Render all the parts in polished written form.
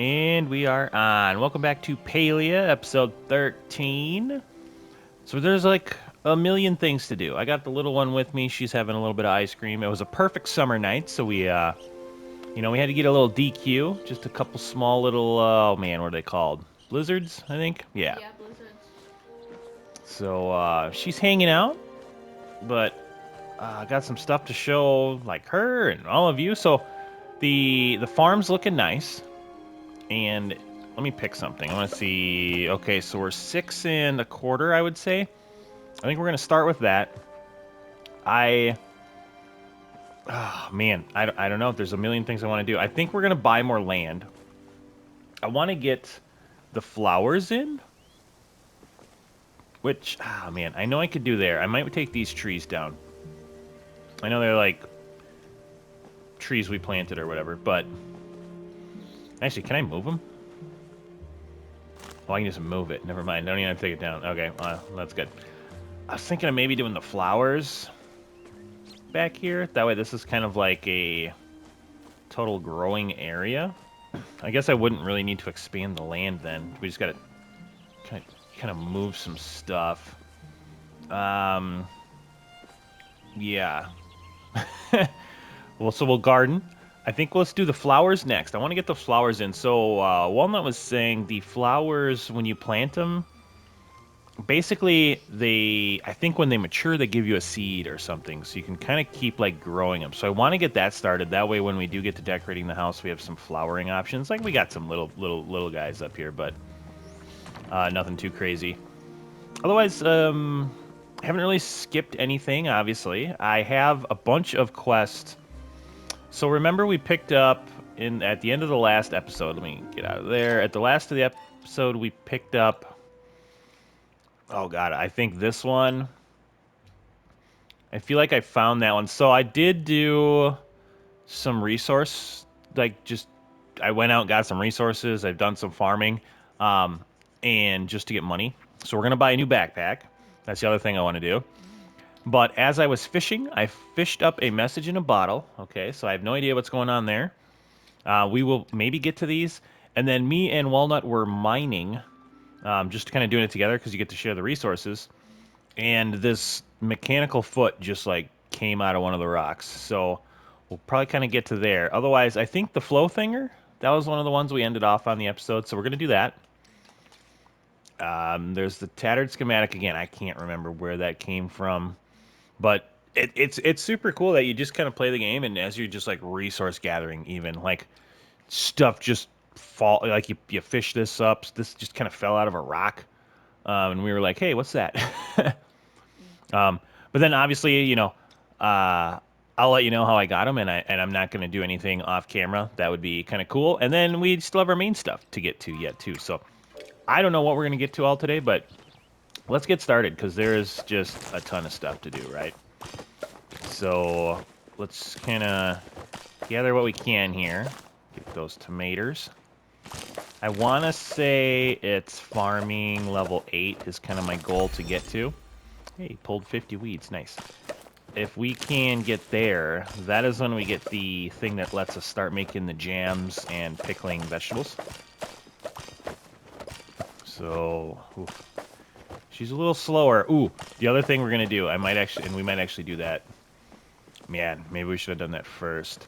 And we are on. Welcome back to Palia, episode 13. So there's like a million things to do. I got the little one with me. She's having a little bit of ice cream. It was a perfect summer night, so we had to get a little DQ. Just a couple small little, oh man, what are they called? Blizzards, I think? Yeah. Yeah, blizzards. So she's hanging out, but I got some stuff to show, like her and all of you. So the farm's looking nice. And let me pick something. I want to see. Okay, so we're 6.25, I would say. I think we're gonna start with that. Oh man, I don't know. There's a million things I want to do. I think we're gonna buy more land. I want to get the flowers in, which man, I know I could do there. I might take these trees down. I know they're like trees we planted or whatever, but actually, can I move them? Oh, I can just move it. Never mind. Don't even have to take it down. Okay, that's good. I was thinking of maybe doing the flowers back here. That way this is kind of like a total growing area. I guess I wouldn't really need to expand the land then. We just gotta kind of move some stuff. Yeah. Well, so we'll garden. I think let's do the flowers next. I want to get the flowers in. So Walnut was saying the flowers, when you plant them, basically I think when they mature they give you a seed or something, so you can kind of keep like growing them. So I want to get that started, that way when we do get to decorating the house we have some flowering options. Like we got some little guys up here, but nothing too crazy. Otherwise, I haven't really skipped anything. Obviously I have a bunch of quests. So remember we picked up at the end of the last episode, let me get out of there, at the last of the episode we picked up, oh god, I think this one. I feel like I found that one. So I did do some resource, like just I went out and got some resources. I've done some farming, and just to get money. So we're gonna buy a new backpack. That's the other thing I want to do. But as I was fishing, I fished up a message in a bottle. Okay, so I have no idea what's going on there. We will maybe get to these, and then me and Walnut were mining, just kind of doing it together because you get to share the resources. And this mechanical foot just like came out of one of the rocks. So we'll probably kind of get to there. Otherwise, I think the flow thinger, that was one of the ones we ended off on the episode, so we're going to do that. There's the tattered schematic again. I can't remember where that came from, but it's super cool that you just kind of play the game, and as you're just like resource gathering, even like stuff just fall, like you fish this up. This just kind of fell out of a rock, and we were like, hey, what's that? But then obviously, I'll let you know how I got them, and I'm not going to do anything off camera. That would be kind of cool. And then we still have our main stuff to get to yet too. So I don't know what we're going to get to all today, but let's get started because there's just a ton of stuff to do, right? So let's kind of gather what we can here. Get those tomatoes. I want to say it's farming level 8 is kind of my goal to get to. Hey, pulled 50 weeds. Nice. If we can get there, that is when we get the thing that lets us start making the jams and pickling vegetables. So, oof. She's a little slower. Ooh, the other thing we're going to do, we might actually do that. Man, maybe we should have done that first.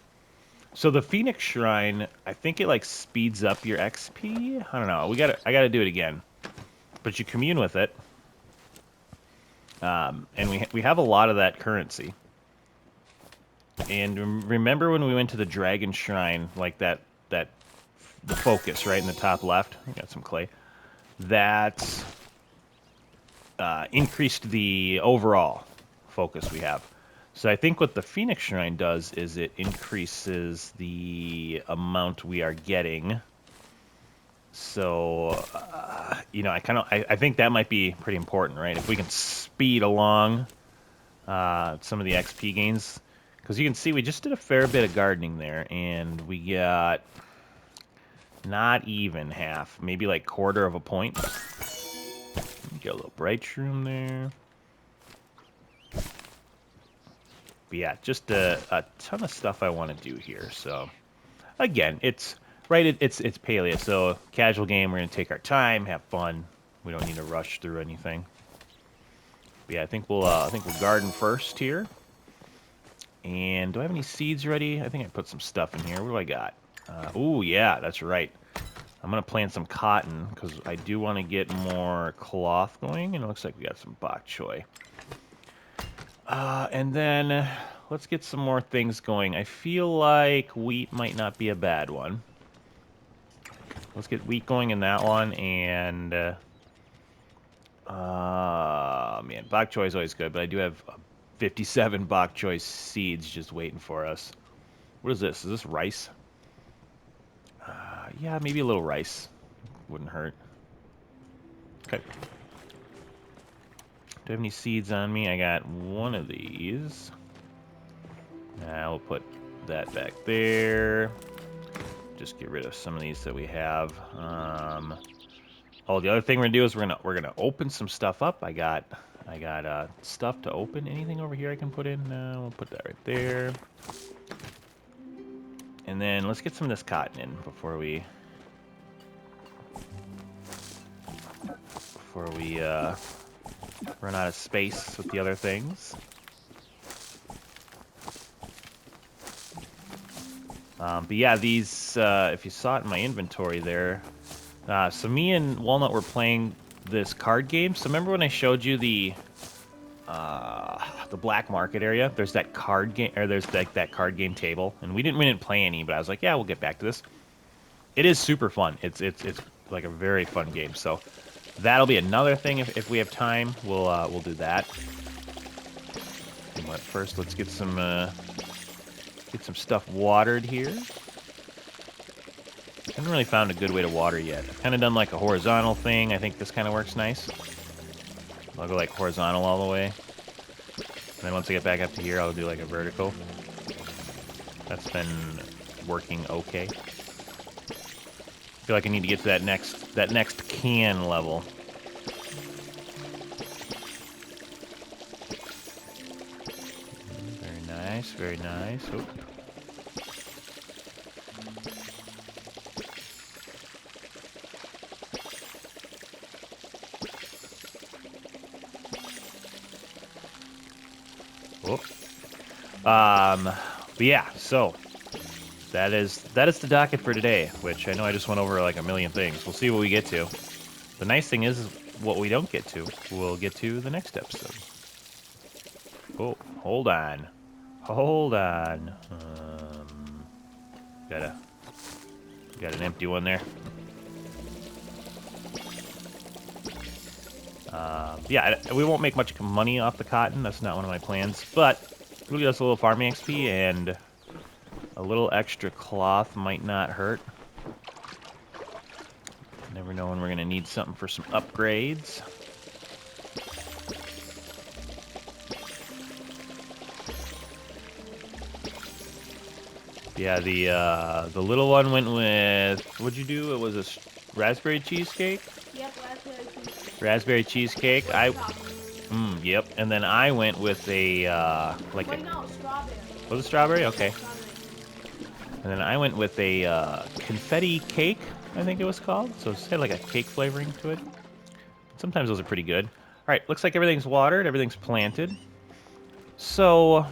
So the Phoenix Shrine, I think it like speeds up your XP. I don't know. I gotta do it again. But you commune with it. And we have a lot of that currency. And remember when we went to the Dragon Shrine, like the focus right in the top left? We got some clay. That increased the overall focus we have. So I think what the Phoenix Shrine does is it increases the amount we are getting. So, I think that might be pretty important, right? If we can speed along some of the XP gains. Because you can see we just did a fair bit of gardening there, and we got not even half, maybe like quarter of a point. Get a little bright shroom there. But yeah, just a ton of stuff I want to do here. So, again, Right, it's Palia, so casual game. We're gonna take our time, have fun. We don't need to rush through anything. But yeah, I think we'll garden first here. And do I have any seeds ready? I think I put some stuff in here. What do I got? Oh yeah, that's right. I'm gonna plant some cotton because I do want to get more cloth going. And it looks like we got some bok choy. And then let's get some more things going. I feel like wheat might not be a bad one. Let's get wheat going in that one, and man, bok choy is always good, but I do have 57 bok choy seeds just waiting for us. What is this? Is this rice? Yeah, maybe a little rice wouldn't hurt. Okay. Do I have any seeds on me? I got one of these. Now we'll put that back there. Just get rid of some of these that we have. Oh, the other thing we're gonna do is we're gonna open some stuff up. I got stuff to open. Anything over here I can put in? We'll put that right there. And then let's get some of this cotton in before we run out of space with the other things. But yeah, these if you saw it in my inventory there. So me and Walnut were playing this card game. So remember when I showed you the black market area? There's that card game, or there's like that card game table, and we didn't play any. But I was like, yeah, we'll get back to this. It is super fun. It's like a very fun game. So that'll be another thing if we have time. We'll do that. But first, let's get some stuff watered here. I haven't really found a good way to water yet. I've kind of done like a horizontal thing. I think this kind of works nice. I'll go like horizontal all the way. And then once I get back up to here, I'll do like a vertical. That's been working okay. I feel like I need to get to that next can level. Very nice, very nice. Oh. But yeah, so that is the docket for today, which I know I just went over like a million things. We'll see what we get to. The nice thing is what we don't get to, we'll get to the next episode. Oh, hold on. Hold on. Got an empty one there. Yeah, we won't make much money off the cotton. That's not one of my plans. But we'll get us a little farming XP, and a little extra cloth might not hurt. Never know when we're going to need something for some upgrades. Yeah, the little one went with, what'd you do? It was a raspberry cheesecake? Yep, raspberry cheesecake. Raspberry cheesecake. Yep. And then I went with a No, strawberry. Was it strawberry? Okay. Strawberry. And then I went with a confetti cake, I think it was called. So it had like a cake flavoring to it. Sometimes those are pretty good. All right, looks like everything's watered, everything's planted. So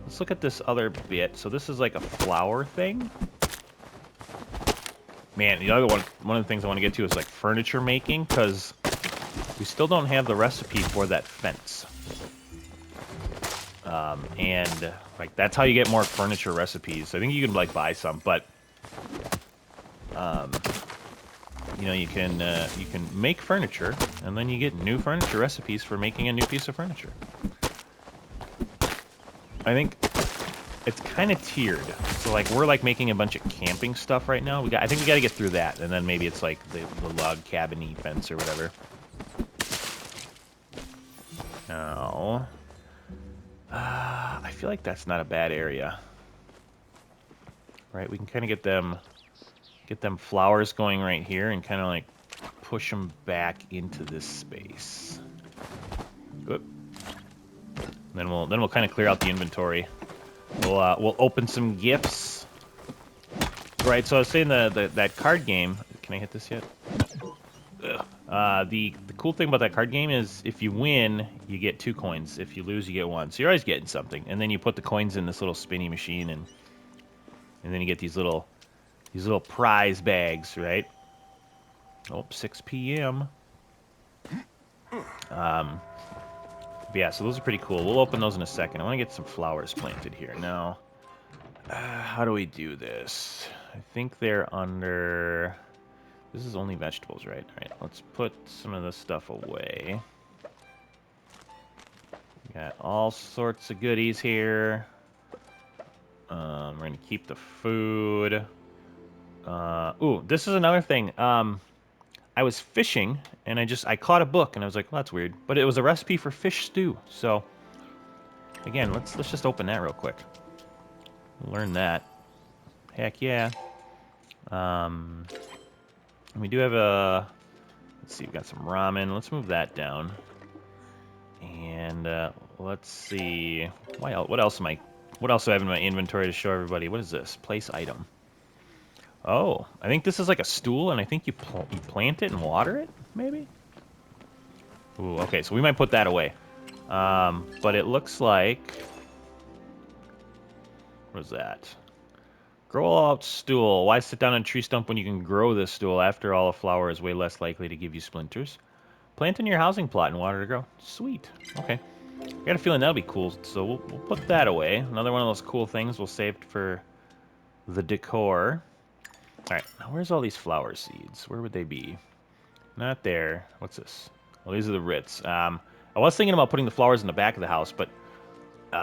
let's look at this other bit. So this is like a flower thing. Man, the other one of the things I want to get to is like furniture making, because we still don't have the recipe for that fence. And like that's how you get more furniture recipes. I think you can like buy some, but you know, you can make furniture, and then you get new furniture recipes for making a new piece of furniture. I think it's kind of tiered. So like we're like making a bunch of camping stuff right now. I think we got to get through that, and then maybe it's like the log cabin-y fence or whatever. Now, I feel like that's not a bad area, right? We can kind of get them flowers going right here, and kind of like push them back into this space. Good. Then we'll kind of clear out the inventory. We'll open some gifts. Right, so I was saying that card game. Can I hit this yet? Ugh. The cool thing about that card game is if you win, you get 2 coins. If you lose, you get 1. So you're always getting something. And then you put the coins in this little spinny machine, and then you get these little prize bags, right? Oh, 6 p.m. But yeah, so those are pretty cool. We'll open those in a second. I want to get some flowers planted here. Now, how do we do this? I think they're under... This is only vegetables, right? All right, let's put some of this stuff away. Got all sorts of goodies here. We're going to keep the food. Ooh, this is another thing. I was fishing, and I caught a book, and I was like, well, that's weird. But it was a recipe for fish stew. So, again, let's just open that real quick. Learn that. Heck yeah. We do have a... Let's see, we've got some ramen. Let's move that down. And let's see... What else do I have in my inventory to show everybody? What is this? Place item. Oh, I think this is like a stool, and I think you plant it and water it, maybe? Ooh, okay, so we might put that away. But it looks like... What is that? Grow out stool. Why sit down on a tree stump when you can grow this stool? After all, a flower is way less likely to give you splinters. Plant in your housing plot and water to grow. Sweet. Okay. I got a feeling that'll be cool, so we'll put that away. Another one of those cool things we'll save for the decor. Alright, now where's all these flower seeds? Where would they be? Not there. What's this? Well, these are the rits. I was thinking about putting the flowers in the back of the house, but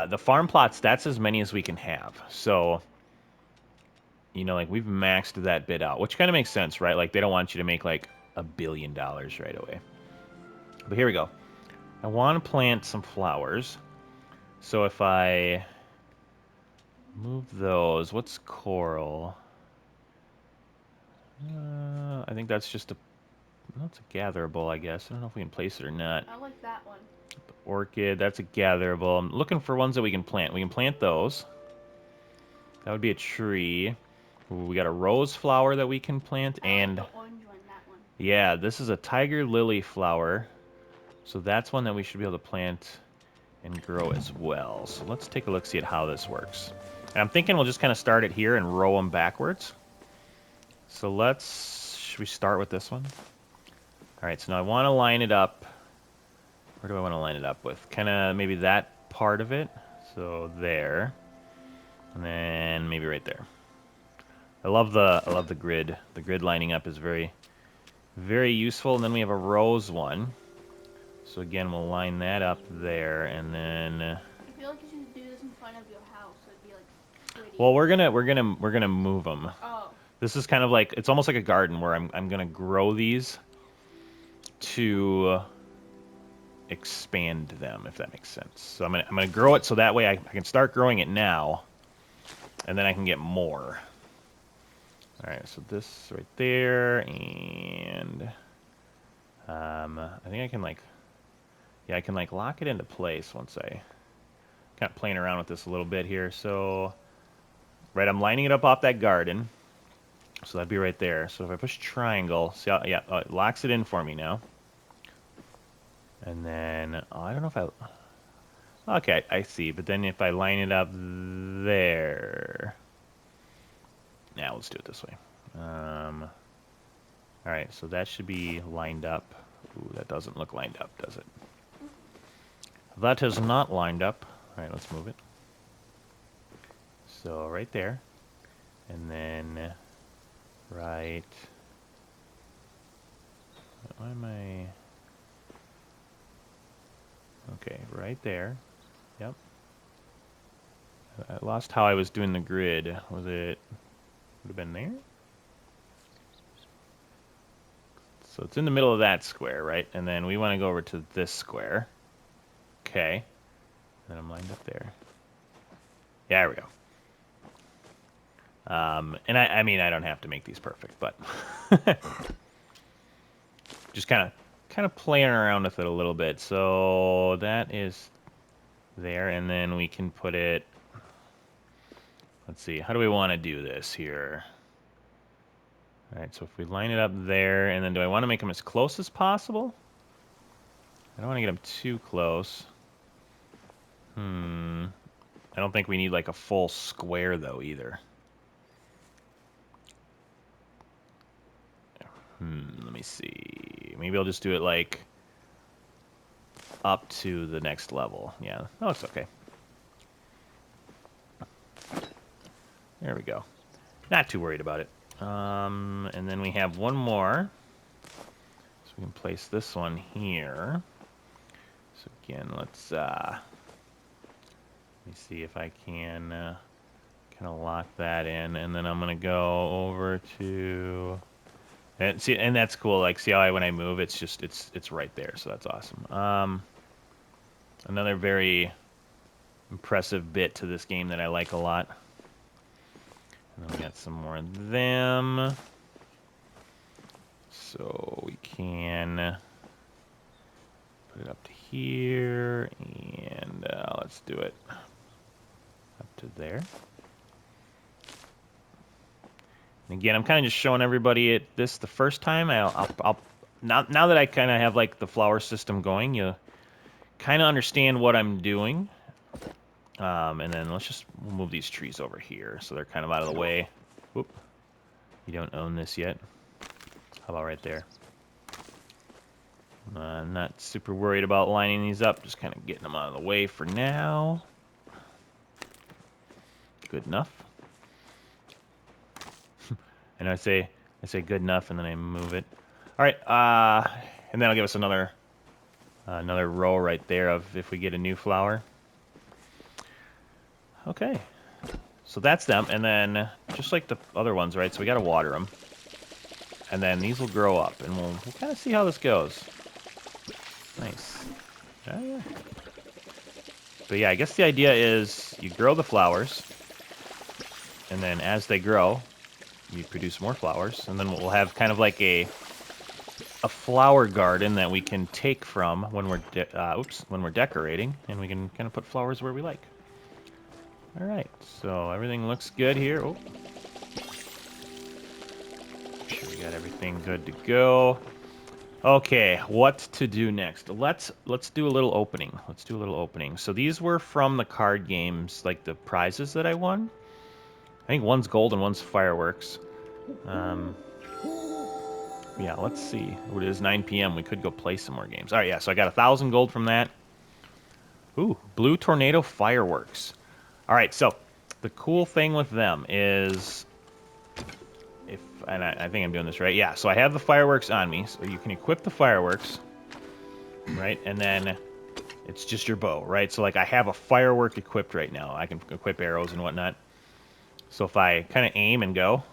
the farm plots, that's as many as we can have. So... You know, like, we've maxed that bit out, which kind of makes sense, right? Like, they don't want you to make, like, $1 billion right away. But here we go. I want to plant some flowers. So if I move those, what's coral? I think that's just that's a gatherable, I guess. I don't know if we can place it or not. I like that one. The orchid, that's a gatherable. I'm looking for ones that we can plant. We can plant those. That would be a tree. Ooh, we got a rose flower that we can plant, and the orange one, that one. Yeah, this is a tiger lily flower. So that's one that we should be able to plant and grow as well. So let's take a look, see at how this works. And I'm thinking we'll just kind of start it here and row them backwards. So should we start with this one? All right, so now I want to line it up. Where do I want to line it up with? Kind of maybe that part of it. So there. And then maybe right there. I love the grid. The grid lining up is very, very useful. And then we have a rose one. So again, we'll line that up there, and then. I feel like you should do this in front of your house. So it'd be like pretty. Well, we're gonna move them. Oh. This is kind of like, it's almost like a garden where I'm gonna grow these to expand them, if that makes sense. So I'm gonna grow it so that way I can start growing it now, and then I can get more. All right, so this right there, and I think I can I can lock it into place once I kind of playing around with this a little bit here. So, right, I'm lining it up off that garden. So that'd be right there. So if I push triangle, see how, yeah, it locks it in for me now. And then, I don't know if okay, I see. But then if I line it up there. Now let's do it this way. All right, so that should be lined up. Ooh, that doesn't look lined up, does it? That is not lined up. All right, let's move it. So right there. And then right. Why am I? Okay, right there. Yep. I lost how I was doing the grid. Was it? Would have been there? So it's in the middle of that square, right? And then we want to go over to this square. Okay. And I'm lined up there. Yeah, there we go. And I mean, I don't have to make these perfect, but just kind of playing around with it a little bit. So that is there, and then we can put it. Let's see. How do we want to do this here? All right, so if we line it up there, and then do I want to make them as close as possible? I don't want to get them too close. I don't think we need like a full square though either. Let me see. Maybe I'll just do it like up to the next level. Yeah, that looks okay. There we go. Not too worried about it. And then we have one more. So we can place this one here. So again, let me see if I can kind of lock that in, and then I'm gonna go over to and see, and that's cool. Like, see how when I move, it's just it's right there. So that's awesome. Another very impressive bit to this game that I like a lot. And then we got some more of them. So we can put it up to here, and let's do it up to there. And again, I'm kind of just showing everybody this the first time. I'll now that I kind of have like the flower system going, you kind of understand what I'm doing. And then we'll move these trees over here so they're kind of out of the way. Whoop. You don't own this yet. How about right there? I'm not super worried about lining these up, just kind of getting them out of the way for now. Good enough. And I say good enough, and then I move it. All right, and that'll give us another row right there of if we get a new flower. Okay, so that's them, and then just like the other ones, right? So we got to water them, and then these will grow up, and we'll kind of see how this goes. Nice. Oh, yeah. But yeah, I guess the idea is you grow the flowers, and then as they grow, you produce more flowers, and then we'll have kind of like a flower garden that we can take from when we're decorating, and we can kind of put flowers where we like. All right, so everything looks good here. Oh, make sure we got everything good to go. Okay, what to do next? Let's do a little opening. Let's do a little opening. So these were from the card games, like the prizes that I won. I think one's gold and one's fireworks. Yeah, let's see. It is 9 p.m. We could go play some more games. All right, yeah, so I got 1,000 gold from that. Ooh, blue tornado fireworks. All right, so the cool thing with them is, and I think I'm doing this right. Yeah, so I have the fireworks on me, so you can equip the fireworks, right? And then it's just your bow, right? So like I have a firework equipped right now. I can equip arrows and whatnot. So if I kind of aim and go,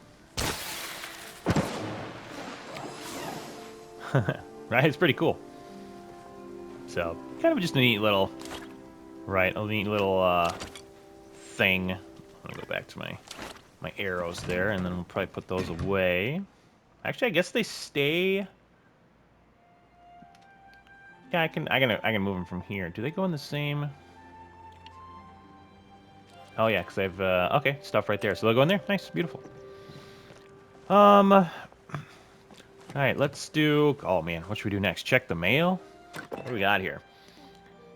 right? It's pretty cool. So kind of just a neat little, right? A neat little thing. I'm gonna go back to my arrows there, and then we'll probably put those away. Actually, I guess they stay. Yeah, I can move them from here. Do they go in the same? Oh yeah, because I've okay, stuff right there. So they'll go in there. Nice, beautiful. All right, let's do. Oh man, what should we do next? Check the mail. What do we got here?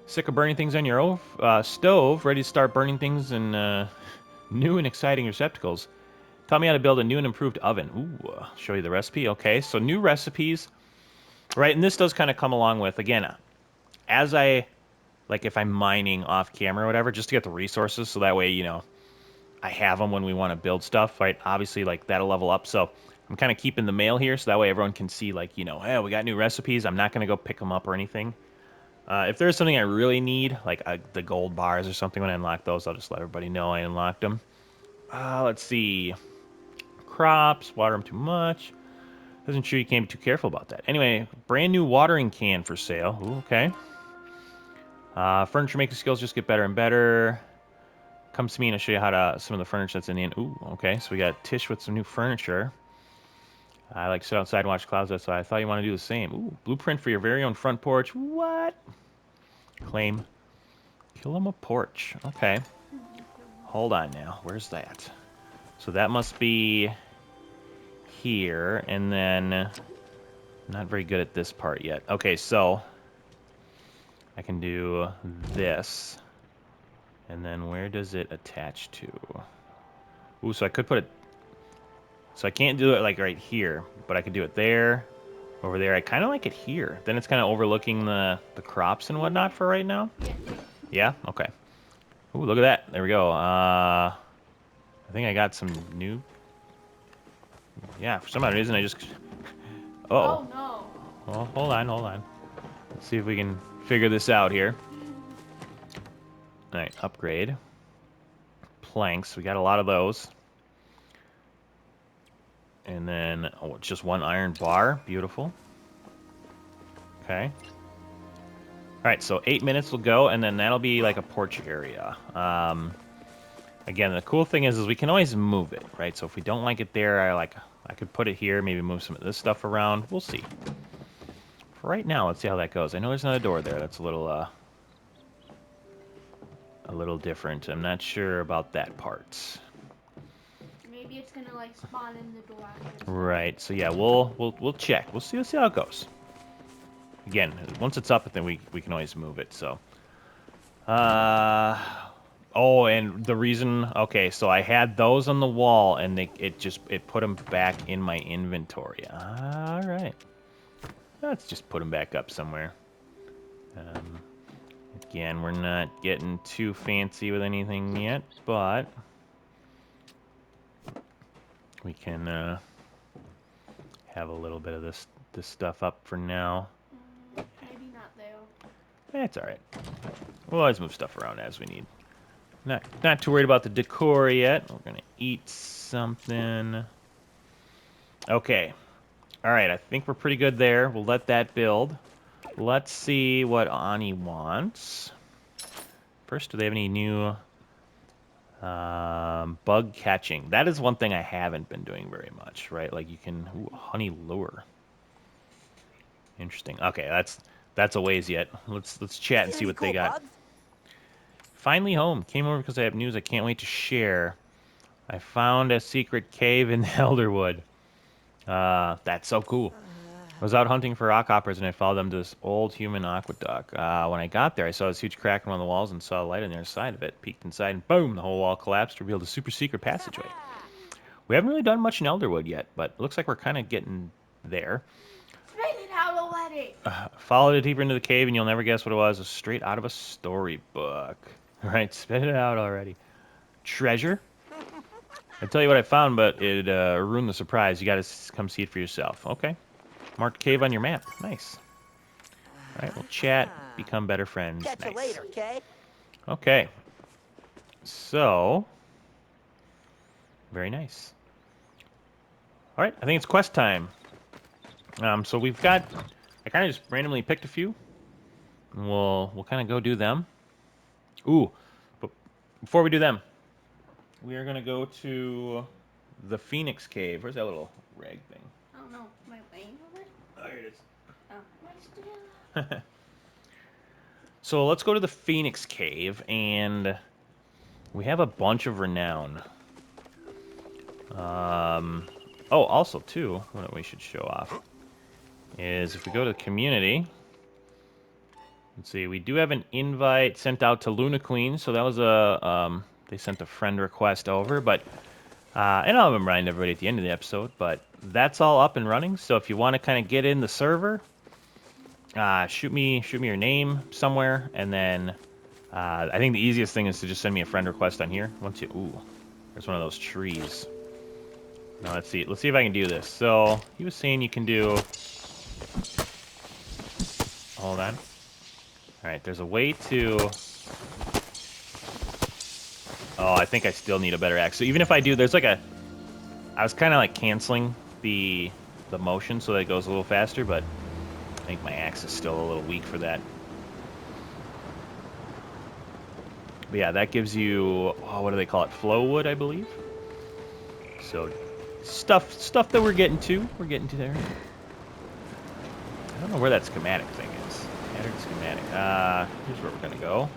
Sick of burning things on your stove? Ready to start burning things in new and exciting receptacles? Taught me how to build a new and improved oven. Ooh, show you the recipe. Okay, so new recipes, right? And this does kind of come along with, again, as like if I'm mining off camera or whatever, just to get the resources, so that way, I have them when we want to build stuff, right? Obviously, like, that'll level up. So I'm kind of keeping the mail here, so that way everyone can see, like, hey, we got new recipes. I'm not going to go pick them up or anything. If there's something I really need, like the gold bars or something, when I unlock those, I'll just let everybody know I unlocked them. Let's see. Crops, water them too much. Doesn't sure you can't be too careful about that. Anyway, brand new watering can for sale. Ooh, okay. Furniture making skills just get better and better. Come to me and I'll show you how to some of the furniture that's in the inn. Ooh, okay. So we got Tish with some new furniture. I like to sit outside and watch clouds. That's why I thought you want to do the same. Ooh, blueprint for your very own front porch. What? Claim. Kill him a porch. Okay. Hold on now. Where's that? So that must be here, and then not very good at this part yet. Okay, so I can do this, and then where does it attach to? Ooh, so I could put it. So I can't do it like right here, but I could do it there, over there. I kind of like it here. Then it's kind of overlooking the crops and whatnot for right now. Yeah. Okay. Ooh, look at that. There we go. I think I got some new. Yeah, for some odd reason I just. Uh-oh. Oh no. Well, hold on, hold on. Let's see if we can figure this out here. All right, upgrade. Planks. We got a lot of those. And then, oh, it's just one iron bar. Beautiful. Okay. All right, so 8 minutes will go, and then that'll be like a porch area. Again, the cool thing is we can always move it, right? So if we don't like it there, I could put it here, maybe move some of this stuff around. We'll see. For right now, let's see how that goes. I know there's another door there. That's a little different. I'm not sure about that part. Maybe it's gonna like spawn in the door. Right. So yeah, we'll check. We'll see how it goes. Again, once it's up, then we can always move it. So. Oh, and the reason. Okay, so I had those on the wall, and it put them back in my inventory. All right. Let's just put them back up somewhere. Again, we're not getting too fancy with anything yet, but we can have a little bit of this stuff up for now. Maybe not there. That's all right. We'll always move stuff around as we need. Not too worried about the decor yet. We're gonna eat something. Okay. All right. I think we're pretty good there. We'll let that build. Let's see what Ani wants. First, do they have any new bug catching? That is one thing I haven't been doing very much, right? Like you can honey lure. Interesting. Okay, that's a ways yet. Let's chat and see what they got. Finally home. Came over because I have news I can't wait to share. I found a secret cave in the Elderwood. That's so cool. I was out hunting for rock hoppers and I followed them to this old human aqueduct. When I got there, I saw this huge crack in one of the walls and saw a light on the other side of it. Peeked inside and boom, the whole wall collapsed, revealed a super secret passageway. We haven't really done much in Elderwood yet, but it looks like we're kind of getting there. Spit it out already. Followed it deeper into the cave and you'll never guess what it was. It was straight out of a storybook. All right, spit it out already. Treasure? I'll tell you what I found, but it ruined the surprise. You got to come see it for yourself. Okay. Marked cave on your map. Nice. All right, we'll chat, become better friends. Catch you later, okay? Okay. So, very nice. All right, I think it's quest time. So we've got. I kind of just randomly picked a few. And we'll kind of go do them. Ooh, but before we do them, we are gonna go to the Phoenix Cave. Where's that little rag thing? I don't know. Am I laying over it? Oh, here it is. Oh, nice. So let's go to the Phoenix Cave, and we have a bunch of renown. Oh, also, too, what we should show off is if we go to the community, let's see, we do have an invite sent out to Luna Queen, so that was they sent a friend request over, but, and I'll remind everybody at the end of the episode, but that's all up and running, so if you want to kind of get in the server, shoot me your name somewhere, and then I think the easiest thing is to just send me a friend request on here. Ooh, there's one of those trees. Now let's see if I can do this. So he was saying you can do. Hold on. All right, there's a way to. Oh, I think I still need a better axe. So even if I do, there's like a. I was kind of like canceling the motion so that it goes a little faster, but I think my axe is still a little weak for that. But yeah, that gives you, oh, what do they call it? Flow wood, I believe. So stuff that we're getting to. We're getting to there. I don't know where that schematic thing is. Scattered schematic. Here's where we're gonna go.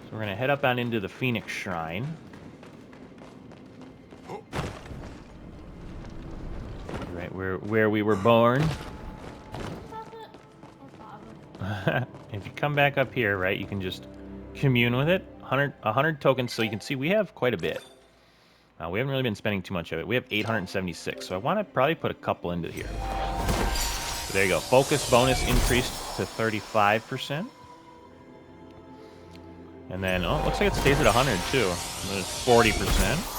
So we're gonna head up on into the Phoenix Shrine. where we were born. Papa or Papa? If you come back up here, right, you can just commune with it. 100 tokens, so you can see we have quite a bit. We haven't really been spending too much of it. We have 876, so I want to probably put a couple into here. So there you go. Focus bonus increased to 35%. And then, oh, it looks like it stays at 100 too. There's 40%.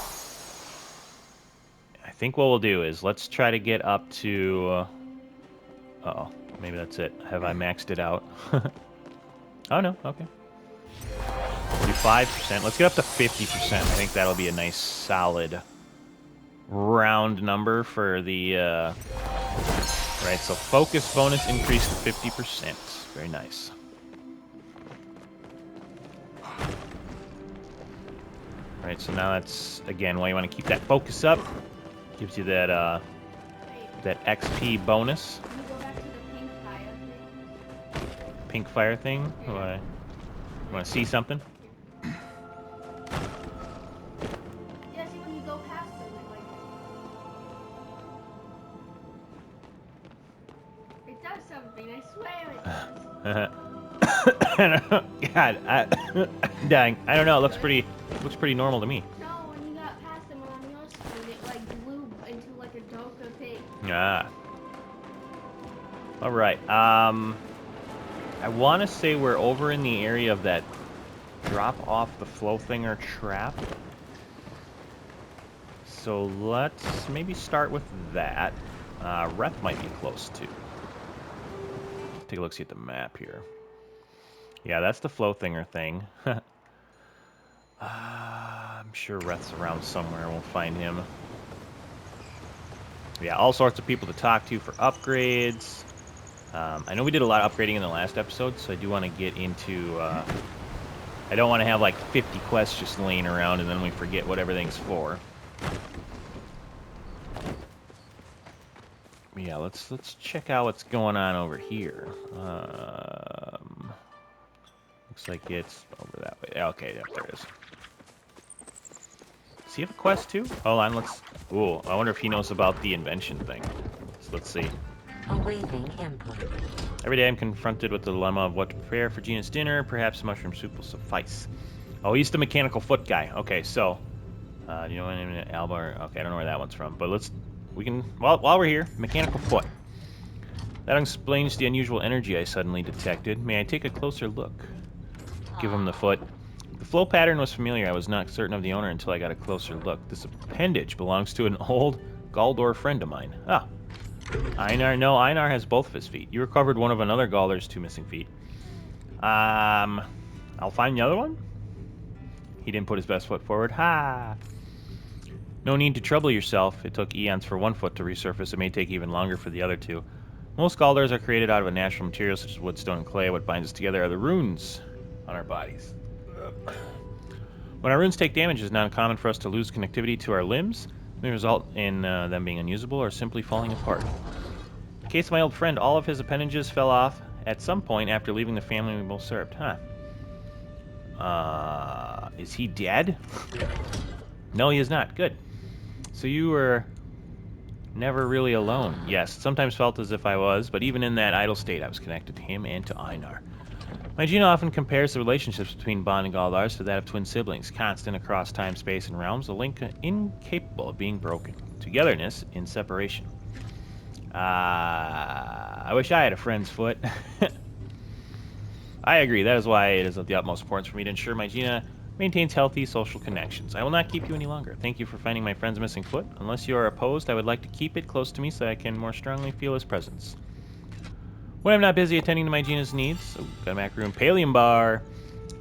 I think what we'll do is let's try to get up to... uh-oh, maybe that's it. Have I maxed it out? Oh, no, okay. 45%. Let's get up to 50%. I think that'll be a nice, solid, round number for the... Right, so focus bonus increased to 50%. Very nice. Right, so now that's, again, why you want to keep that focus up. Gives you that, that XP bonus. Can you go back to the pink fire thing? Pink fire thing? Yeah. You want to see something? Yeah, see when you go past them, it does something, I swear it does. God, I'm dying. I don't know, it looks pretty normal to me. No, when you got past them on your screen, it like blew into like a darker thing. Ah. Alright, I want to say we're over in the area of that drop off the flow thing or trap. So let's maybe start with that. Ref might be close too. Take a look, see at the map here. Yeah, that's the flow thinger thing. I'm sure Reth's around somewhere. We'll find him. Yeah, all sorts of people to talk to for upgrades. I know we did a lot of upgrading in the last episode, so I do want to get into... I don't want to have like 50 quests just laying around and then we forget what everything's for. Yeah, let's check out what's going on over here. Looks like it's over that way. Okay, yep, there it is. Does he have a quest too? Hold on, let's... Ooh, I wonder if he knows about the invention thing. So let's see. Awaiting input. Every day I'm confronted with the dilemma of what to prepare for Gina's dinner. Perhaps mushroom soup will suffice. Oh, he's the mechanical foot guy. Okay, so... do you know what name Alba? Okay, I don't know where that one's from. But we can... While we're here, mechanical foot. That explains the unusual energy I suddenly detected. May I take a closer look? Give him the foot. The flow pattern was familiar. I was not certain of the owner until I got a closer look. This appendage belongs to an old Galdor friend of mine. Ah. Einar, no, Einar has both of his feet. You recovered one of another Galdor's 2 missing feet. I'll find the other one? He didn't put his best foot forward. Ha! No need to trouble yourself. It took eons for one foot to resurface. It may take even longer for the other two. Most Galdors are created out of a natural material such as wood, stone, and clay. What binds us together are the runes on our bodies. When our runes take damage, it is not uncommon for us to lose connectivity to our limbs. It may result in them being unusable or simply falling apart. In the case of my old friend, all of his appendages fell off at some point after leaving the family we both served. Huh. Is he dead? No, he is not. Good. So you were never really alone. Yes, sometimes felt as if I was, but even in that idle state, I was connected to him and to Einar. My Gina often compares the relationships between Bond and Galdars to that of twin siblings, constant across time, space, and realms, a link incapable of being broken. Togetherness in separation. I wish I had a friend's foot. I agree. That is why it is of the utmost importance for me to ensure my Gina maintains healthy social connections. I will not keep you any longer. Thank you for finding my friend's missing foot. Unless you are opposed, I would like to keep it close to me so I can more strongly feel his presence. When I'm not busy attending to my Gina's needs, got a Mac room, Palium bar.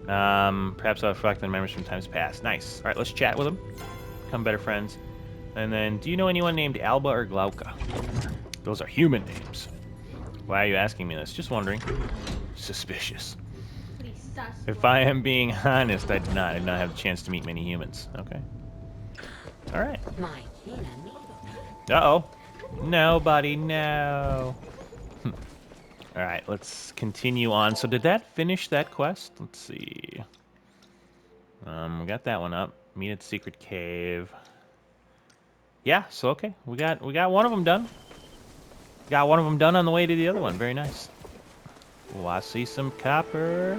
Perhaps I'll reflect on memories from times past. Nice. All right, let's chat with him. Become better friends. And then, do you know anyone named Alba or Glauca? Those are human names. Why are you asking me this? Just wondering. Suspicious. Pretty sus. If I am being honest, I did not have the chance to meet many humans. Okay. All right. My Gina needs Uh-oh. Nobody, no. All right, let's continue on. So did that finish that quest? Let's see. We got that one up. Meet at the secret cave. Yeah, so okay. We got one of them done. Got one of them done on the way to the other one. Very nice. Oh, I see some copper.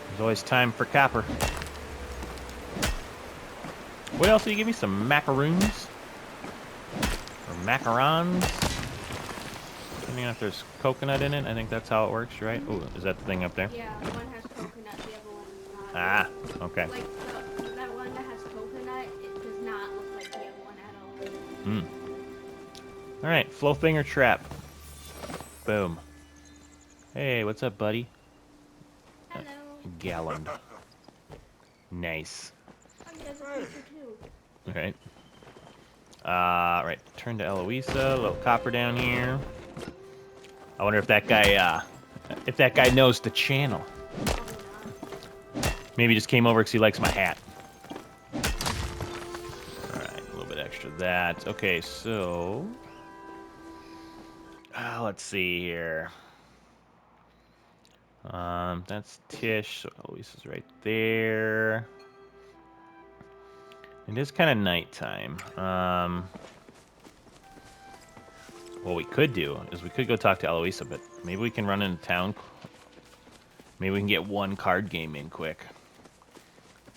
There's always time for copper. What else? You give me some macaroons? Or macarons? Depending on if there's coconut in it. I think that's how it works, right? Ooh, is that the thing up there? Yeah, one has coconut, the other one does not. Ah, okay. Like, that one that has coconut, it does not look like the other one at all. Hmm. Alright, flow finger trap. Boom. Hey, what's up, buddy? Hello. Gallon. Nice. I'm the other creature too. Alright. Right, turn to Eloisa. A little copper down here. I wonder if that guy knows the channel. Probably not. Maybe he just came over because he likes my hat. Alright, a little bit extra of that. Okay, so... let's see here. That's Tish, so Eloisa's right there. It is kind of nighttime. What we could do is we could go talk to Eloisa, but maybe we can run into town. Maybe we can get one card game in quick.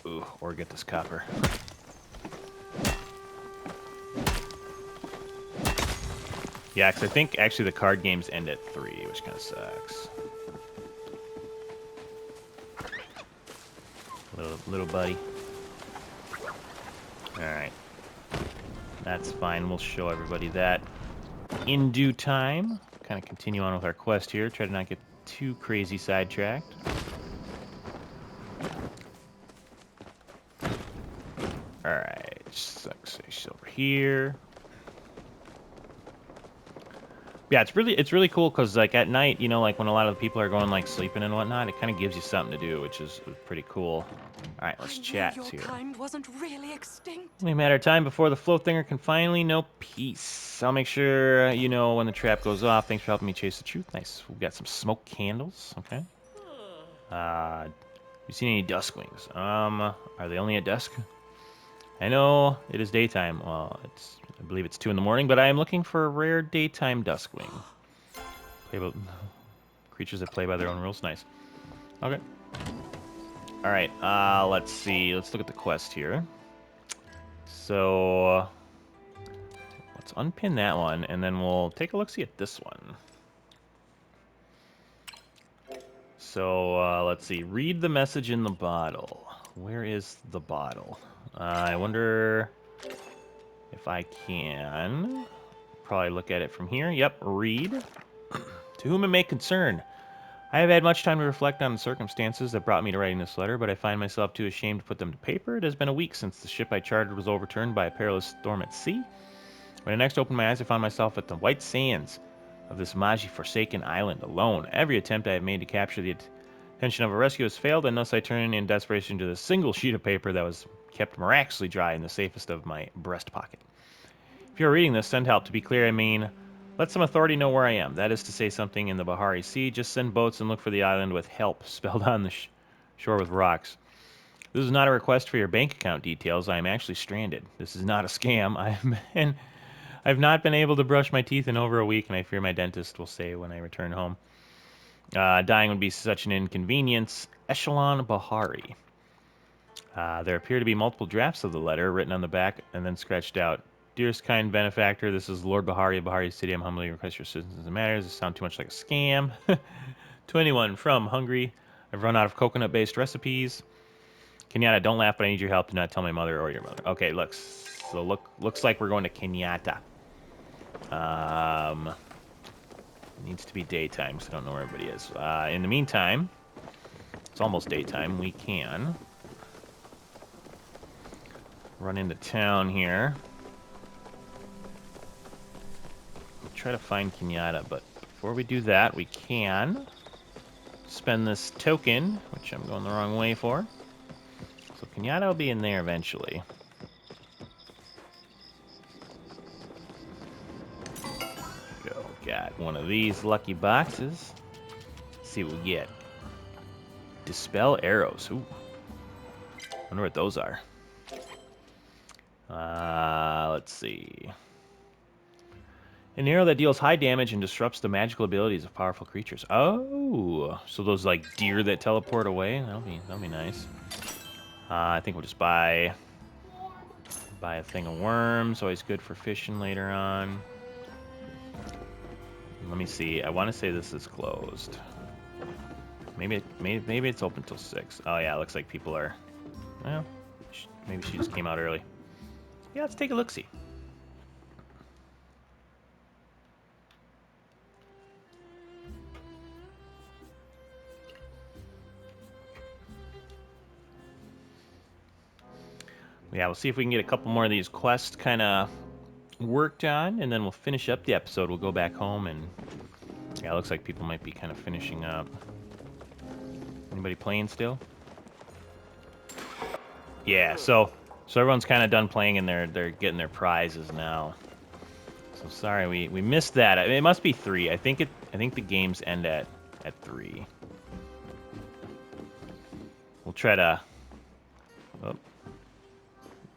Ooh, or get this copper. Yeah, because I think actually the card games end at 3, which kind of sucks. Little buddy. Alright. That's fine. We'll show everybody that in due time. Kind of continue on with our quest here. Try to not get too crazy sidetracked. Alright. Sucks. She's over here. Yeah, it's really cool because like at night, you know, like when a lot of the people are going like sleeping and whatnot, it kind of gives you something to do, which is pretty cool. All right, let's chat your here. kind wasn't really extinct. Only a matter of time before the float thinger can finally know peace. I'll make sure you know when the trap goes off. Thanks for helping me chase the truth. Nice. We've got some smoke candles. Okay. You seen any dusk wings? Are they only at dusk? I know it is daytime. Well, I believe it's 2 in the morning, but I am looking for a rare daytime duskwing. Creatures that play by their own rules. Nice. Okay. All right. Let's see. Let's look at the quest here. So let's unpin that one, and then we'll take a look-see at this one. So let's see. Read the message in the bottle. Where is the bottle? I wonder if I can. Probably look at it from here. Yep, read. To whom it may concern. I have had much time to reflect on the circumstances that brought me to writing this letter, but I find myself too ashamed to put them to paper. It has been a week since the ship I chartered was overturned by a perilous storm at sea. When I next opened my eyes, I found myself at the white sands of this Magi-forsaken island, alone. Every attempt I have made to capture the attention of a rescue has failed, and thus I turn in desperation to the single sheet of paper that was kept miraculously dry in the safest of my breast pocket. If you are reading this, send help. To be clear, I mean, let some authority know where I am. That is to say something in the Bahari Sea. Just send boats and look for the island with help spelled on the shore with rocks. This is not a request for your bank account details. I am actually stranded. This is not a scam. I've not been able to brush my teeth in over a week, and I fear my dentist will say when I return home. Dying would be such an inconvenience. Echelon Bahari. There appear to be multiple drafts of the letter written on the back and then scratched out. Dearest kind benefactor, this is Lord Bahari of Bahari City. I'm humbly request your assistance in matters. This sounds too much like a scam. To anyone from Hungary, I've run out of coconut-based recipes. Kenyatta, don't laugh, but I need your help. Do not tell my mother or your mother. Okay, looks like we're going to Kenyatta. It needs to be daytime, so I don't know where everybody is. In the meantime, it's almost daytime. We can run into town here. Try to find Kenyatta, but before we do that, we can spend this token, which I'm going the wrong way for. So Kenyatta will be in there eventually. Go, got one of these lucky boxes. Let's see what we get. Dispel arrows. Ooh. Wonder what those are. Let's see. An arrow that deals high damage and disrupts the magical abilities of powerful creatures. Oh, so those like deer that teleport away. That'll be nice. I think we'll just buy a thing of worms. Always good for fishing later on. Let me see. I want to say this is closed. Maybe it's open till 6. Oh yeah, it looks like people are. Well, maybe she just came out early. Yeah, let's take a look. See. Yeah, we'll see if we can get a couple more of these quests kind of worked on, and then we'll finish up the episode. We'll go back home, and yeah, it looks like people might be kind of finishing up. Anybody playing still? Yeah, so everyone's kind of done playing, and they're getting their prizes now. So sorry, we missed that. It must be 3. I think the games end at 3. We'll try to. Oh.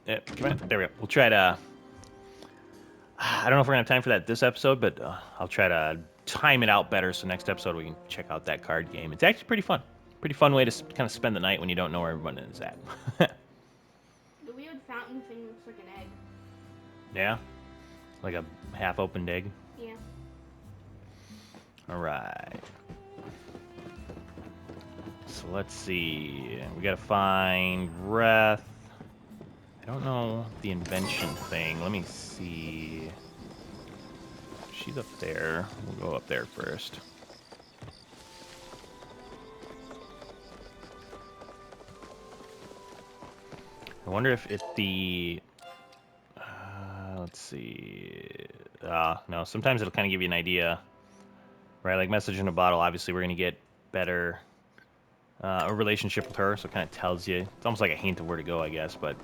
Yeah, come on. There we go. We'll try to. I don't know if we're gonna have time for that this episode, but I'll try to time it out better so next episode we can check out that card game. It's actually pretty fun. Pretty fun way to kind of spend the night when you don't know where everyone is at. The weird fountain thing looks like an egg. Yeah? Like a half-opened egg? Yeah. Alright. So let's see. We gotta find Wrath. I don't know the invention thing. Let me see. She's up there. We'll go up there first. I wonder if the... let's see... no, sometimes it'll kind of give you an idea. Right, like message in a bottle, obviously we're going to get better a relationship with her, so it kind of tells you. It's almost like a hint of where to go, I guess, but...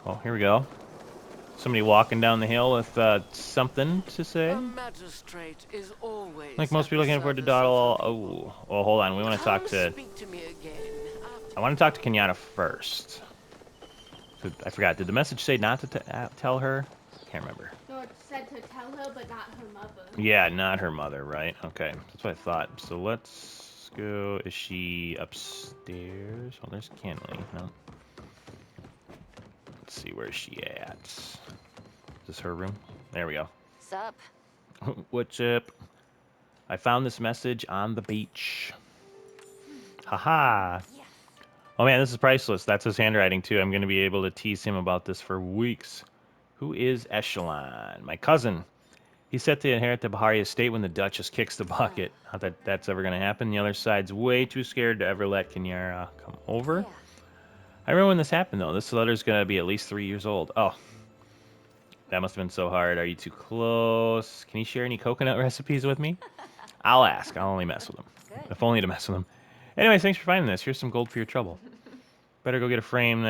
Oh, here we go. Somebody walking down the hill with something to say. A magistrate is always Like most people can't afford to dawdle. Oh, well, hold on. We want to talk to. Speak to me again. I want to talk to Kenyatta first. I forgot. Did the message say not to tell her? Can't remember. No, it said to tell her, but not her mother. Yeah, not her mother, right? Okay, that's what I thought. So let's go. Is she upstairs? Oh, there's Kenley. No. Let's see, where's she at? Is this her room? There we go. Sup? What's up? I found this message on the beach. Haha. Oh man, this is priceless. That's his handwriting too. I'm going to be able to tease him about this for weeks. Who is Echelon? My cousin. He's set to inherit the Bahari estate when the Duchess kicks the bucket. Not that that's ever going to happen. The other side's way too scared to ever let Kenyara come over. Yeah. I remember when this happened, though. This letter's going to be at least 3 years old. Oh. That must have been so hard. Are you too close? Can you share any coconut recipes with me? I'll ask. I'll only mess with them. Good. If only to mess with them. Anyways, thanks for finding this. Here's some gold for your trouble. Better go get a frame.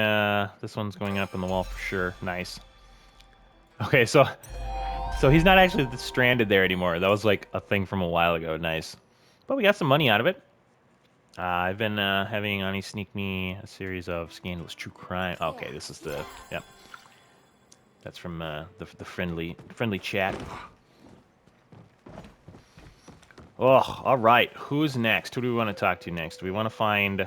This one's going up on the wall for sure. Nice. Okay, so he's not actually stranded there anymore. That was like a thing from a while ago. Nice. But we got some money out of it. I've been having Ani sneak me a series of scandalous true crime. Okay, this is the... Yep. That's from the friendly chat. Oh, all right. Who's next? Who do we want to talk to next? We want to find...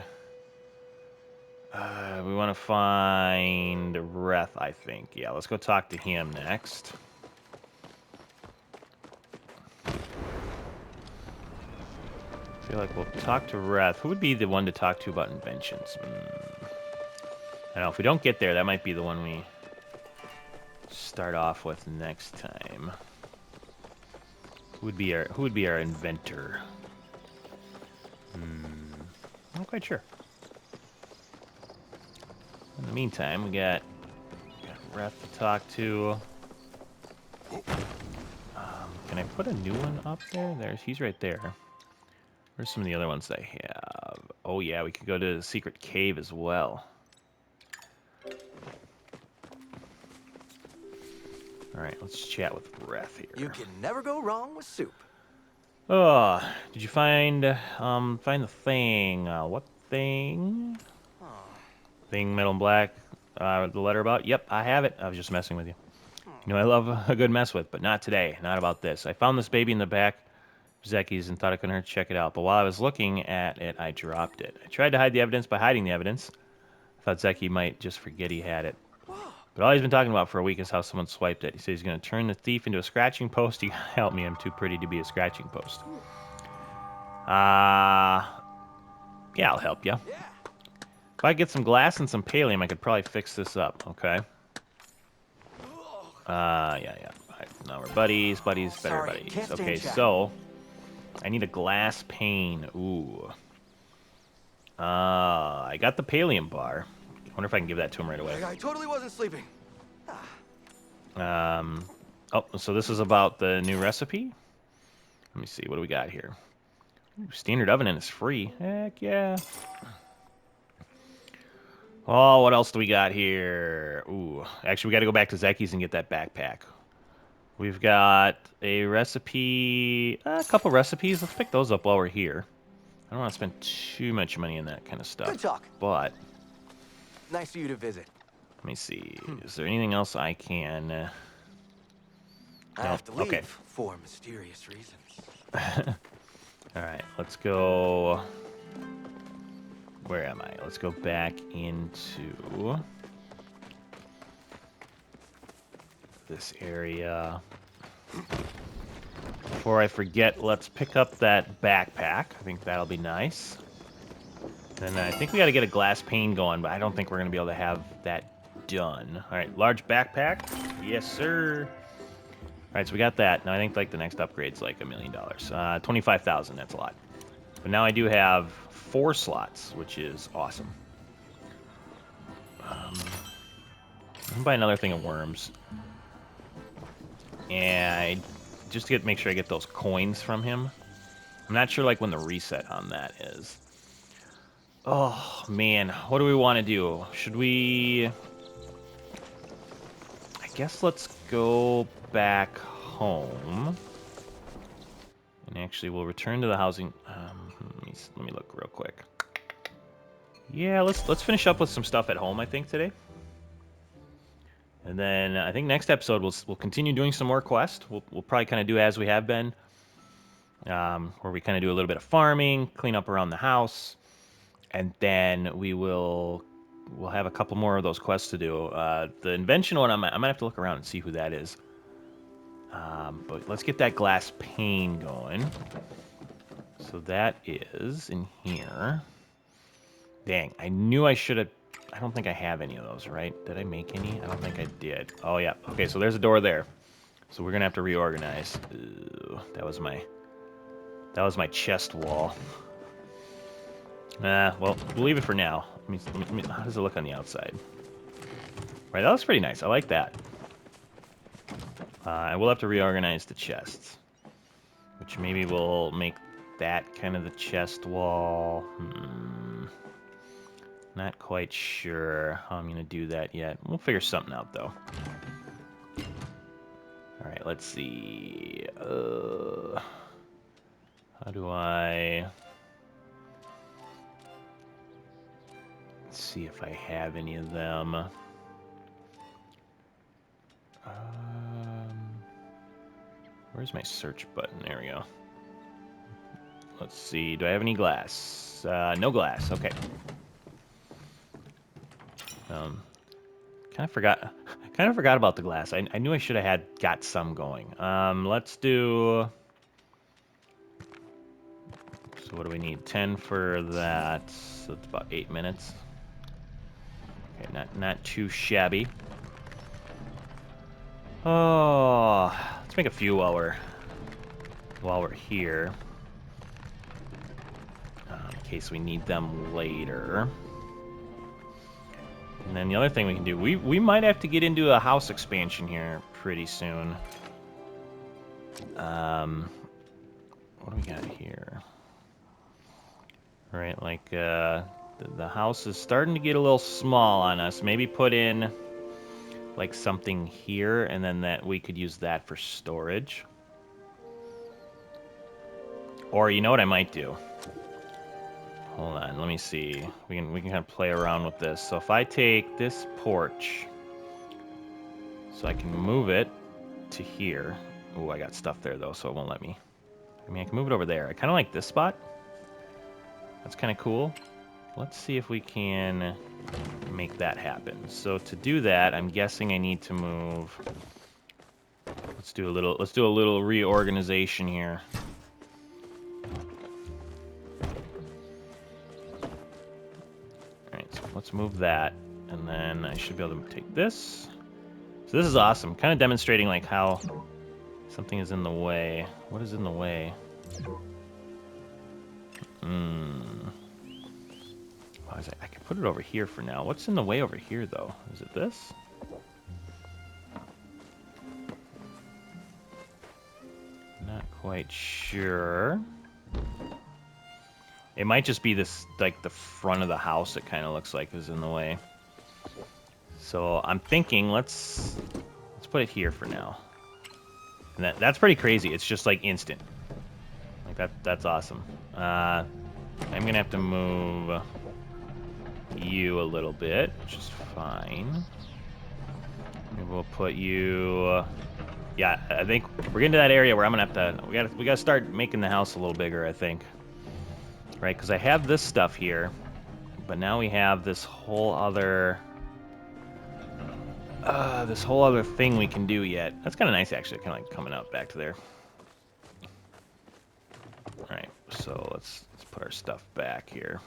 Wrath, I think. Yeah, let's go talk to him next. I feel like we'll talk to Wrath. Who would be the one to talk to about inventions? I don't know. If we don't get there, that might be the one we start off with next time. Who would be our inventor? I'm not quite sure. In the meantime, we got Wrath to talk to. Can I put a new one up there? He's right there. Where's some of the other ones I have? Oh yeah, we could go to the secret cave as well. Alright, let's chat with Wrath here. You can never go wrong with soup. Oh, did you find the thing? What thing? Thing, metal and black. The letter about? Yep, I have it. I was just messing with you. You know, I love a good mess with, but not today. Not about this. I found this baby in the back of Zeki's and thought I couldn't hurt to check it out. But while I was looking at it, I dropped it. I tried to hide the evidence by hiding the evidence. I thought Zeki might just forget he had it. But all he's been talking about for a week is how someone swiped it. He says he's going to turn the thief into a scratching post. You gotta help me. I'm too pretty to be a scratching post. Yeah, I'll help you. If I get some glass and some pallium, I could probably fix this up. Okay. Yeah. All right, now we're buddies, better Sorry, buddies. can't stand Okay, chat. so I need a glass pane. Ooh. I got the pallium bar. I wonder if I can give that to him right away. I totally wasn't sleeping. Oh, so this is about the new recipe? Let me see, what do we got here? Ooh, standard oven and it's free. Heck yeah. Oh, what else do we got here? Ooh, actually, we got to go back to Zeki's and get that backpack. We've got a recipe, a couple recipes. Let's pick those up while we're here. I don't want to spend too much money on that kind of stuff. Good talk. But, Nice of you to visit. let me see. Is there anything else I can... I have to leave okay. for mysterious reasons. All right, let's go... Where am I? Let's go back into this area. Before I forget, let's pick up that backpack. I think that'll be nice. And I think we got to get a glass pane going, but I don't think we're going to be able to have that done. All right, large backpack. Yes, sir. All right, so we got that. Now I think like the next upgrade's like $1 million. 25,000. That's a lot. But now I do have 4 slots, which is awesome. I'm gonna buy another thing of worms. And just to make sure I get those coins from him. I'm not sure like when the reset on that is. Oh man, what do we want to do? Should we? I guess let's go back home. And actually, we'll return to the housing. Let me look real quick. Yeah, let's finish up with some stuff at home. I think today. And then I think next episode we'll continue doing some more quests. We'll probably kind of do as we have been, where we kind of do a little bit of farming, clean up around the house, and then we'll have a couple more of those quests to do. The invention one, I might have to look around and see who that is. But let's get that glass pane going. So that is in here. Dang, I knew I should have... I don't think I have any of those, right? Did I make any? I don't think I did. Oh, yeah. Okay, so there's a door there. So we're going to have to reorganize. Ooh, that was my chest wall. Well, we'll leave it for now. Let me, how does it look on the outside? Right, that looks pretty nice. I like that. I will have to reorganize the chests. Which maybe will make that kind of the chest wall. Not quite sure how I'm going to do that yet. We'll figure something out, though. Alright, let's see. How do I... Let's see if I have any of them. Where's my search button? There we go. Let's see. Do I have any glass? No glass. Okay. Kind of forgot about the glass. I knew I should have got some going. Let's do... So what do we need? 10 for that. So it's about 8 minutes. Okay, not too shabby. Oh, let's make a few while we're here. In case we need them later. And then the other thing we can do, we might have to get into a house expansion here pretty soon. What do we got here? All right, like the house is starting to get a little small on us. Maybe put in like something here, and then that we could use that for storage. Or you know what I might do? Hold on, let me see. We can kind of play around with this. So if I take this porch, so I can move it to here. Oh, I got stuff there though, so it won't let me. I mean, I can move it over there. I kind of like this spot. That's kind of cool. Let's see if we can make that happen. So to do that, I'm guessing I need to move. Let's do a little reorganization here. All right, so let's move that, and then I should be able to take this. So this is awesome. Kind of demonstrating like how something is in the way. What is in the way? I can put it over here for now. What's in the way over here, though? Is it this? Not quite sure. It might just be this, like, the front of the house, it kind of looks like is in the way. So I'm thinking, let's put it here for now. And that's pretty crazy. It's just, like, instant. Like, that's awesome. I'm going to have to move you a little bit, which is fine. Maybe we'll put you... Yeah, I think we're getting to that area where I'm gonna have to... We gotta start making the house a little bigger, I think. Right, because I have this stuff here, but now we have this whole other... thing we can do yet. That's kind of nice, actually. Kind of like coming up back to there. All right, so let's put our stuff back here.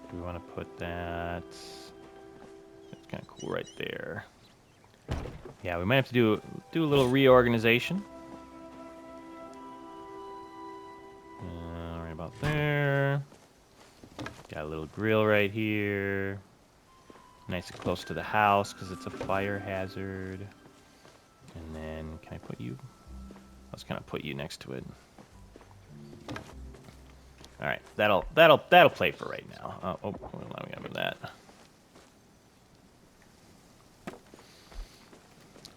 Do we want to put that? That's kind of cool right there. Yeah, we might have to do a little reorganization. Right about there. Got a little grill right here. Nice and close to the house because it's a fire hazard. And then, can I put you? Let's kind of put you next to it. All right, that'll play for right now. Oh, let me have that.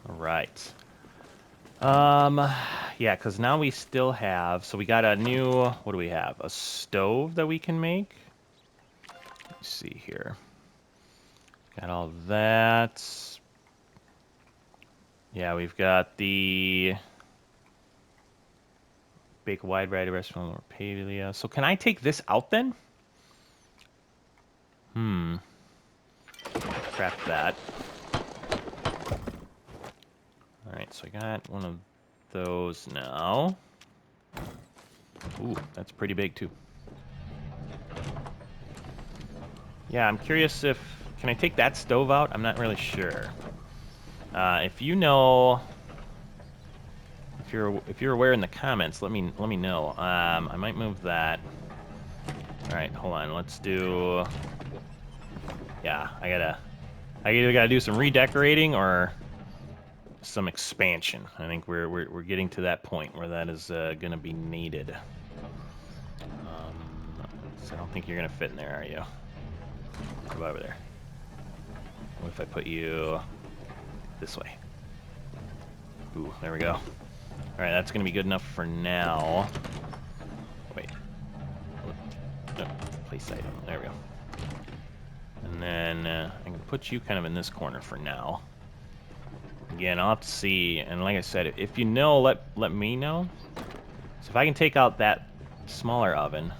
All right. Yeah, because now we still have. So we got a new. What do we have? A stove that we can make. Let's see here. Got all that. Yeah, we've got the bake a wide variety of restaurant or Palia. So can I take this out then? Scrap that. Alright, so I got one of those now. Ooh, that's pretty big too. Yeah, I'm curious if... Can I take that stove out? I'm not really sure. If you know... If you're aware in the comments, let me know. I might move that. All right, hold on. Let's do. Yeah, I either gotta do some redecorating or some expansion. I think we're getting to that point where that is gonna be needed. So I don't think you're gonna fit in there, are you? Come over there. What if I put you this way? Ooh, there we go. Alright, that's going to be good enough for now. Wait. No, place item. There we go. And then I can put you kind of in this corner for now. Again, I'll have to see. And like I said, if you know, let me know. So if I can take out that smaller oven,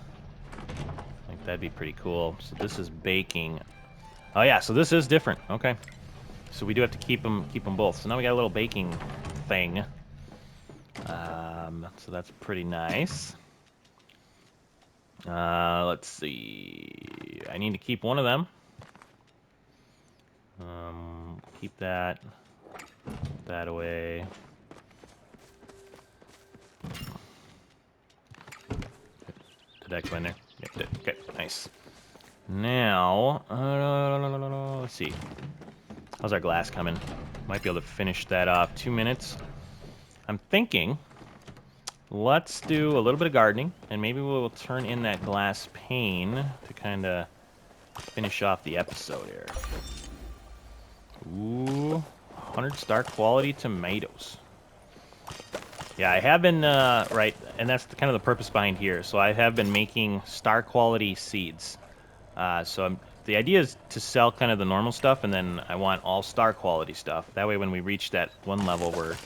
I think that'd be pretty cool. So this is baking. Oh yeah, so this is different. Okay. So we do have to keep them both. So now we got a little baking thing. So that's pretty nice. Let's see. I need to keep one of them. Keep that away. Did that go in there? Yep, did. Okay, nice. Now, let's see. How's our glass coming? Might be able to finish that off. 2 minutes. I'm thinking, let's do a little bit of gardening, and maybe we'll turn in that glass pane to kind of finish off the episode here. Ooh, 100-star quality tomatoes. Yeah, I have been, right, and that's kind of the purpose behind here. So I have been making star quality seeds. The idea is to sell kind of the normal stuff, and then I want all star quality stuff. That way when we reach that one level, we're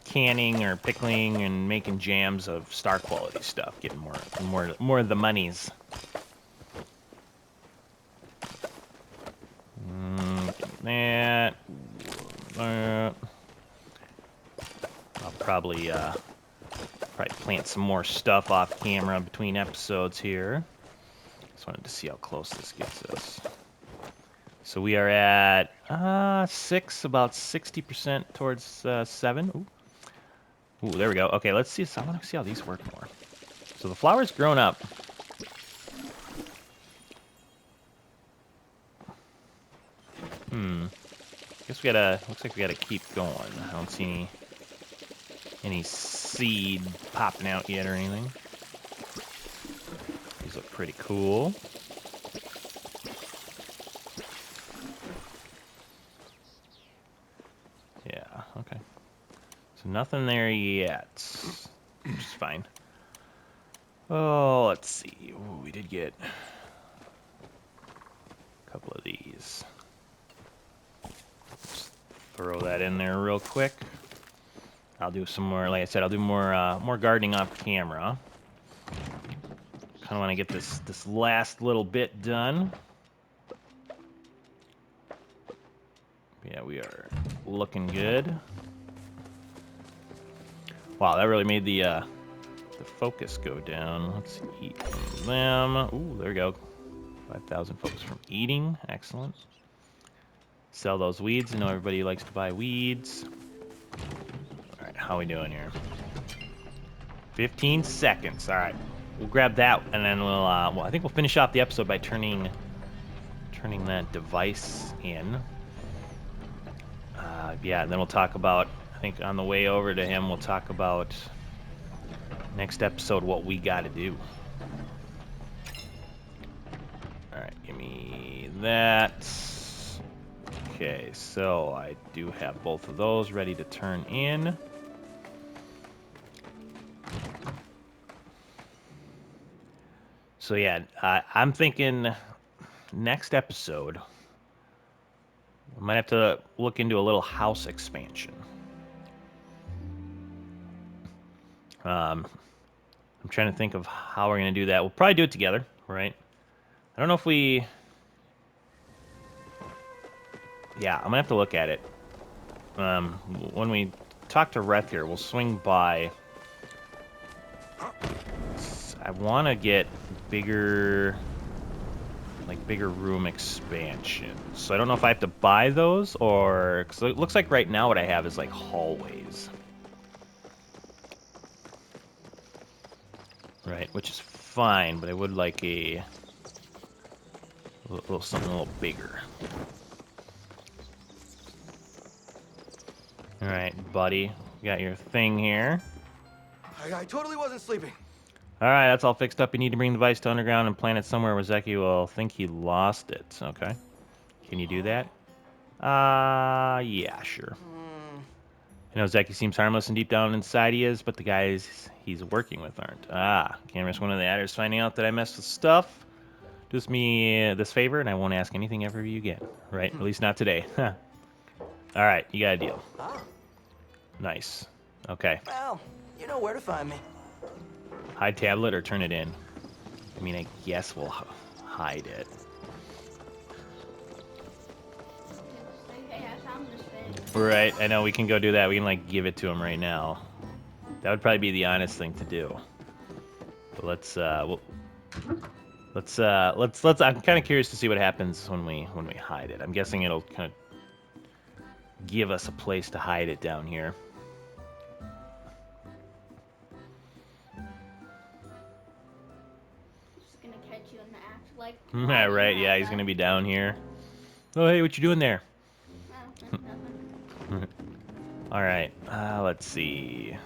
canning or pickling and making jams of star quality stuff, getting more of the monies. That. I'll probably plant some more stuff off camera between episodes here. Just wanted to see how close this gets us. So we are at 6, about 60% towards 7. Ooh, there we go. Okay, let's see. I want to see how these work more. So the flower's grown up. Guess looks like we gotta keep going. I don't see any seed popping out yet or anything. These look pretty cool. Yeah, okay. So nothing there yet, which is fine. Oh, let's see. Ooh, we did get a couple of these. Just throw that in there real quick. I'll do some more, like I said, I'll do more gardening off camera. Kind of want to get this last little bit done. Yeah, we are looking good. Wow, that really made the focus go down. Let's eat them. Ooh, there we go. 5,000 focus from eating. Excellent. Sell those weeds. I know everybody likes to buy weeds. All right, how we doing here? 15 seconds. All right, we'll grab that, and then I think we'll finish off the episode by turning that device in. Yeah, and then we'll talk about, I think on the way over to him, we'll talk about next episode what we got to do. All right, give me that. Okay, so I do have both of those ready to turn in. So yeah, I'm thinking next episode, I might have to look into a little house expansion. I'm trying to think of how we're going to do that. We'll probably do it together, right? I don't know if we... Yeah, I'm going to have to look at it. When we talk to Reth here, we'll swing by. I want to get bigger room expansions. So I don't know if I have to buy those or... Because it looks like right now what I have is like hallways. Right, which is fine, but I would like something a little bigger. All right, buddy, you got your thing here. I totally wasn't sleeping. All right, that's all fixed up. You need to bring the device to underground and plant it somewhere where Zeki will think he lost it. Okay, can you do that? Yeah, sure. I know Zeki seems harmless and deep down inside he is, but the guys he's working with aren't. Can't risk one of the adders finding out that I messed with stuff. Do me this favor, and I won't ask anything ever you again. Right? At least not today. All right, you got a deal. Ah, Nice. Okay. well, you know where to find me. Hide tablet or turn it in? I mean, I guess we'll hide it. Hey, I found this thing. Right, I know we can go do that. We can, like, give it to him right now. That would probably be the honest thing to do. But let's I'm kind of curious to see what happens when we hide it. I'm guessing it'll kind of give us a place to hide it down here. Just gonna catch you in the act, like. Yeah, right. Yeah, he's gonna be down here. Oh, hey, what you doing there? Oh, nothing. All right. Let's see.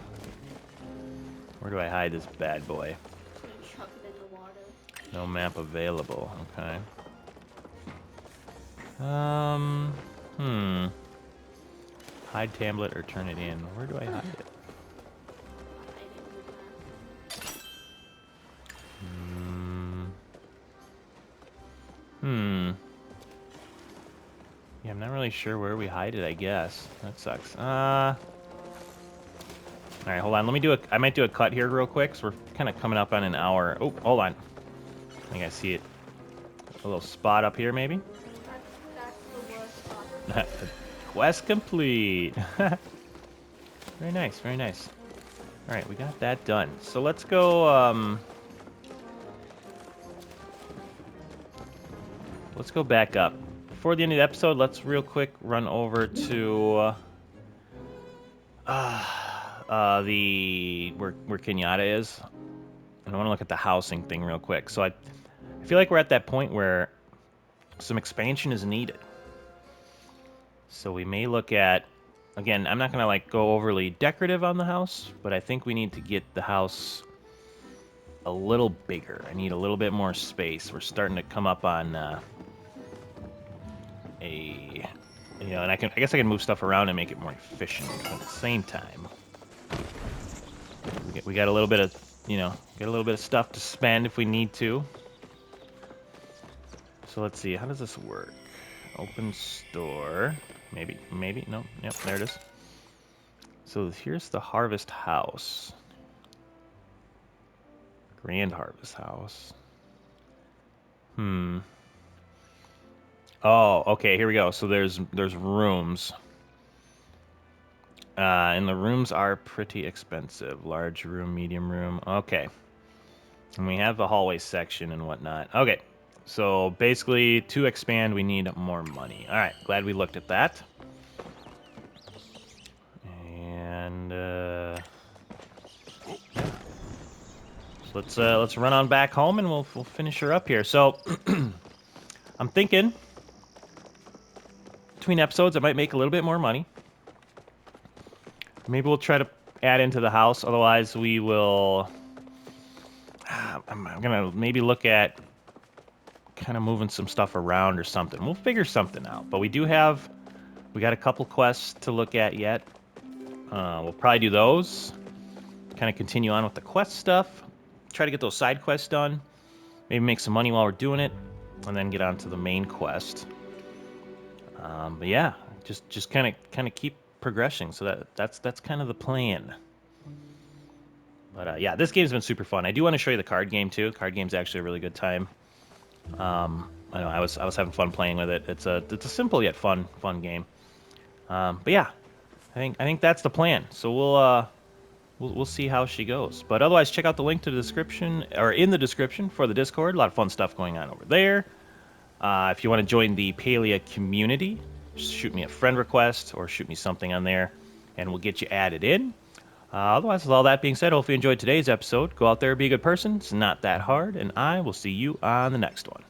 Where do I hide this bad boy? Just gonna chuck it in the water. No map available. Okay. Hide tablet or turn it in. Where do I hide it? Yeah, I'm not really sure where we hide it, I guess. That sucks. Alright, hold on. Let me do I might do a cut here real quick, so we're kind of coming up on an hour. Oh, hold on. I think I see it. A little spot up here, maybe? That's the worst spot. Quest complete. Very nice, very nice. Alright, we got that done. So let's go, let's go back up. Before the end of the episode, let's real quick run over to where Kenyatta is. And I want to look at the housing thing real quick. So I feel like we're at that point where some expansion is needed. So we may look at, again, I'm not gonna like go overly decorative on the house, but I think we need to get the house a little bigger. I need a little bit more space. We're starting to come up on and I guess I can move stuff around and make it more efficient. But at the same time, we got a little bit of, got a little bit of stuff to spend if we need to. So let's see, how does this work? Open store, maybe, no, yep, there it is. So here's the harvest house. Grand harvest house. Oh, okay, here we go. So there's rooms. And the rooms are pretty expensive. Large room, medium room. Okay. And we have the hallway section and whatnot. Okay. So basically, to expand, we need more money. All right. Glad we looked at that. And yeah. So let's run on back home and we'll finish her up here. So I'm thinking between episodes, I might make a little bit more money. Maybe we'll try to add into the house. Otherwise, we will... I'm going to maybe look at kind of moving some stuff around or something. We'll figure something out. But we got a couple quests to look at yet. We'll probably do those. Kind of continue on with the quest stuff. Try to get those side quests done. Maybe make some money while we're doing it. And then get on to the main quest. But yeah, just kind of keep progressing. So that's kind of the plan. But yeah, this game's been super fun. I do want to show you the card game too. Card game's actually a really good time. I know I was having fun playing with it. It's a simple yet fun game. But yeah, I think that's the plan. So we'll see how she goes. But otherwise, check out the link to the description or in the description for the Discord. A lot of fun stuff going on over there. If you want to join the Palia community, just shoot me a friend request or shoot me something on there, and we'll get you added in. Otherwise, with all that being said, hopefully you enjoyed today's episode. Go out there, be a good person. It's not that hard, and I will see you on the next one.